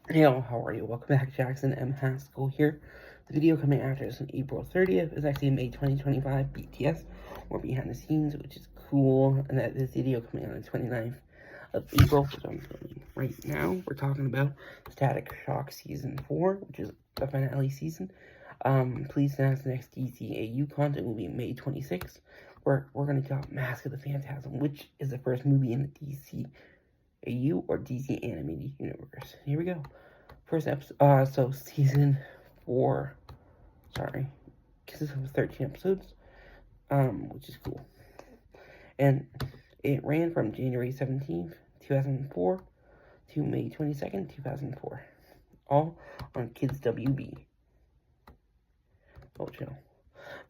Hey all, how are you? Welcome back. Jackson M. Haskell here. The video coming after is on April 30th. It's actually May 2025 BTS, or behind the scenes, which is cool. And that this video coming on the 29th of April, which I'm filming right now. We're talking about Static Shock Season 4, which is the finale season. Please announce the next DCAU content will be May 26th, where we're going to talk Mask of the Phantasm, which is the first movie in the DCAU or DC Animated Universe. Here we go. First episode, so season 4, sorry, consists of 13 episodes, which is cool. And it ran from January 17th, 2004 to May 22nd, 2004. All on Kids WB. Oh, channel.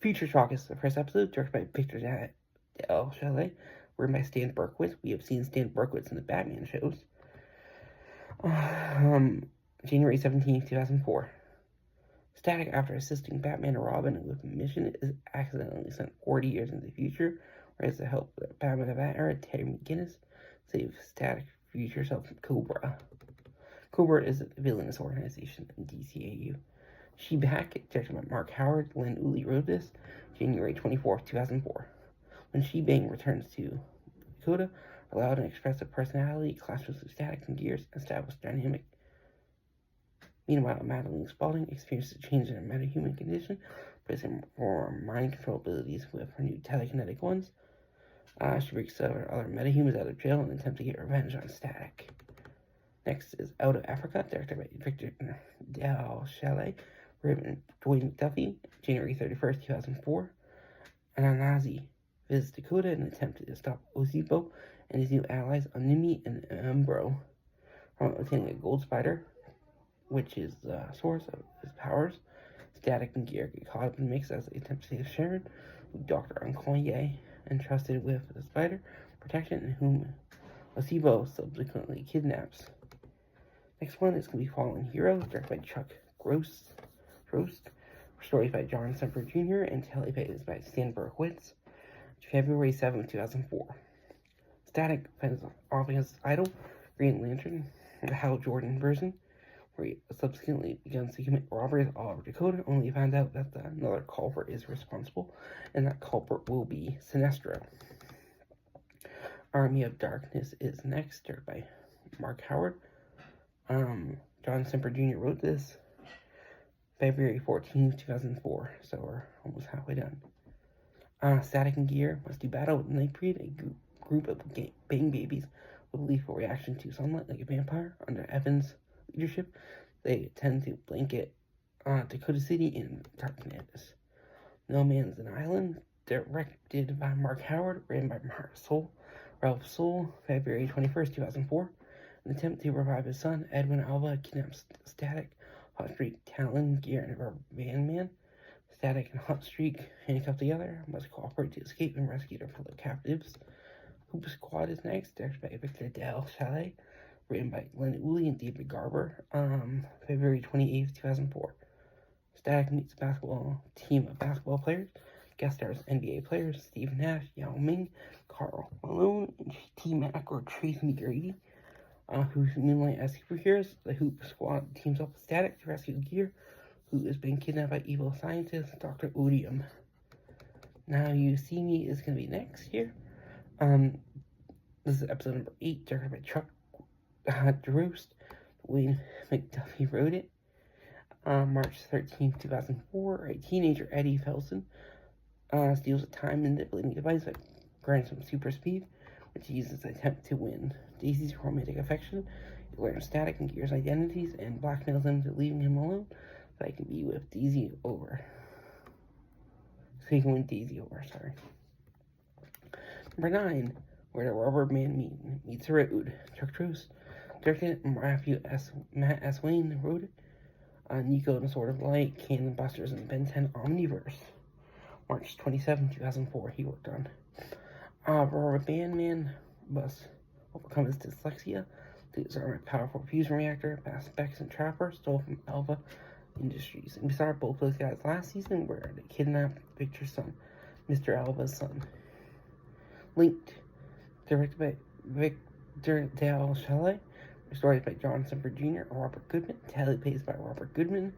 Future Shock is the first episode, directed by Victor Del Chalet, written by Stan Berkowitz. We have seen Stan Berkowitz in the Batman shows. January 17th, 2004. Static, after assisting Batman and Robin with a mission, is accidentally sent 40 years into the future, where has to help Batman of that era, Terry McGinnis, save Static future self from Cobra. Cobra is a villainous organization in DCAU. She-Back, directed by Mark Howard, Len Uli wrote this, January 24th, 2004. When She-Bang returns to Dakota, a loud and expressive personality clashes with Static and Gear's established dynamic. Meanwhile, Madeline Spaulding experiences a change in her metahuman condition, prison for mind control abilities with her new telekinetic ones. She breaks other metahumans out of jail and attempts to get revenge on Static. Next is Out of Africa, directed by Victor Del Chalet, written by Dwayne McDuffie, January 31st, 2004. Ananazi visits Dakota in an attempt to stop Ozebo and his new allies Onimi and Umbro from obtaining a gold spider, which is the source of his powers. Static and Gear get caught up in the mix as they attempt to save Sharon, who Dr. Okoye entrusted with the spider protection and whom Ozebo subsequently kidnaps. Next one is going to be Fallen Hero, directed by Chuck Gross. Stories by John Semper Jr. and teleplays by Stan Berkowitz. February 7th, 2004. Static fends off against Idol, Green Lantern, the Hal Jordan version, where he subsequently begins to commit robberies all over Dakota, only to find out that another culprit is responsible, and that culprit will be Sinestro. Army of Darkness is next, directed by Mark Howard. John Semper Jr. wrote this, February 14th, 2004, so we're almost halfway done. Static and Gear must do battle with Nightbreed, a group of Bang Babies with a lethal reaction to sunlight like a vampire. Under Evan's leadership, they tend to blanket Dakota City in darkness. No Man's an Island, directed by Mark Howard, written by Ralph Soule, February 21st, 2004. An attempt to revive his son, Edwin Alva, kidnaps Static, Hotstreak, Talon, Gear, and Van Man. Static and Hotstreak, handcuffed together, must cooperate to escape and rescue their fellow captives. Hoop Squad is next, directed by Victor Del Chalet, written by Len Uli and David Garber, February 28th, 2004. Static meets a team of basketball players. Guest stars NBA players Steve Nash, Yao Ming, Karl Malone, and T-Mac or Trace McGrady, who moonlight as superheroes. The Hoop Squad teams up with Static to rescue Gear, who is being kidnapped by evil scientist Dr. Odium. Now You See Me is going to be next here. This is episode number 8, directed by Chuck Drost. Dwayne McDuffie wrote it. March 13th, 2004, a teenager, Eddie Felson, steals a time-manipulating device that grants him super speed, which he uses to attempt to win Daisy's romantic affection. He learns Static and Gear's identities and blackmails them to leaving him alone so he can be with Daisy over. So he can win Daisy over, sorry. Number 9, Where the Rubber Man Meets the Road. Chuck Trost directed it. Matt S. Wayne wrote it. Nico and the Sword of Light, Cannon Busters, and Ben 10 Omniverse. March 27, 2004, he worked on. Rubber Band Man must overcome his dyslexia to disarm a powerful fusion reactor, past Bex and Trapper, stole from Alpha Industries. And we saw both those guys last season where they kidnapped Victor's son, Mr. Alva's son. Linked, directed by Victor Del Chalet, Stories by John Semper Jr. and Robert Goodman. Tally plays by Robert Goodman.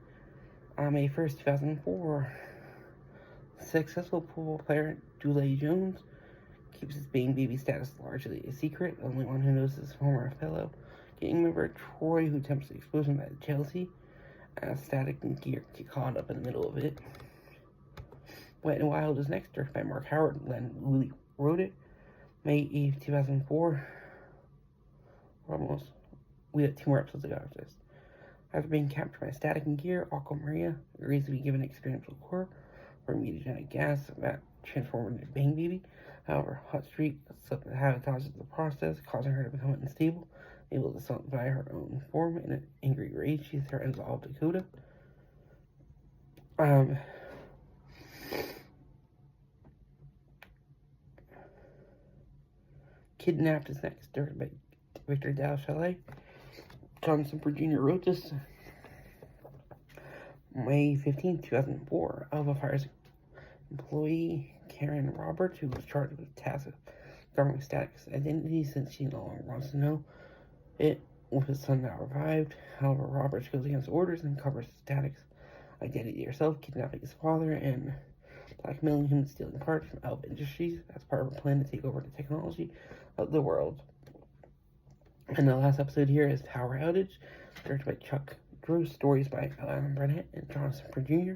On May 1st, 2004, successful pool player Dooley Jones keeps his Bane baby status largely a secret. The only one who knows is former fellow gang member Troy, who attempts to expose him at Chelsea. As Static and Gear get caught up in the middle of it. Wet and Wild is next, directed by Mark Howard. Len Woolley wrote it. May 8th, 2004. We have 2 more episodes to go after this. After being captured by Static and Gear, Aquamaria agrees to be given experimental core for mutagenic gas that transformed into Bane Baby. However, Hot Streak sabotages the process, causing her to become unstable, able to solidify her own form. In an angry rage, she threatens all of Dakota. Kidnapped is next, directed by Victor Dalchalet. John Semper Jr. wrote this. May 15, 2004, Alpha fires employee Karen Roberts, who was charged with the task of covering Static's identity since she no longer wants to know it, with his son now revived. However, Roberts goes against orders and covers Static's identity herself, kidnapping his father and blackmailing him, stealing parts from Alpha Industries as part of a plan to take over the technology of the world. And the last episode here is Power Outage, directed by Chuck Drew, stories by Alan Burnett and John Semper Jr.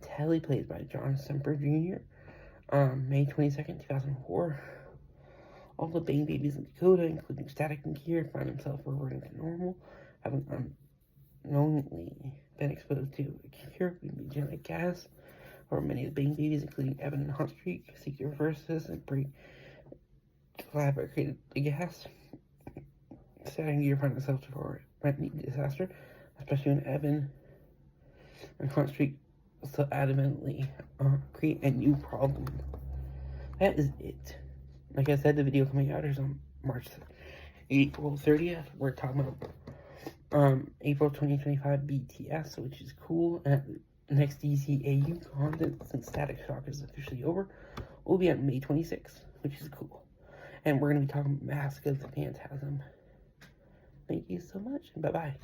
Tally plays by John Semper Jr. May 22nd, 2004. All the Bane babies in Dakota, including Static and Gear, find themselves reverting to normal, having unknowingly been exposed to a cure with mutagenic gas. However, many of the Bane babies, including Evan and Hot Streak, seek to reverse this and bring collaborated the gas. Static and Gear find themselves before a disaster, especially when Evan and Hot Streak so adamantly create a new problem. That is it. Like I said, the video coming out is on April 30th. We're talking about April 2025 BTS, which is cool. And next DCAU content, since Static Shock is officially over, will be on May 26th, which is cool. And we're going to be talking Mask of the Phantasm. Thank you so much, and bye-bye.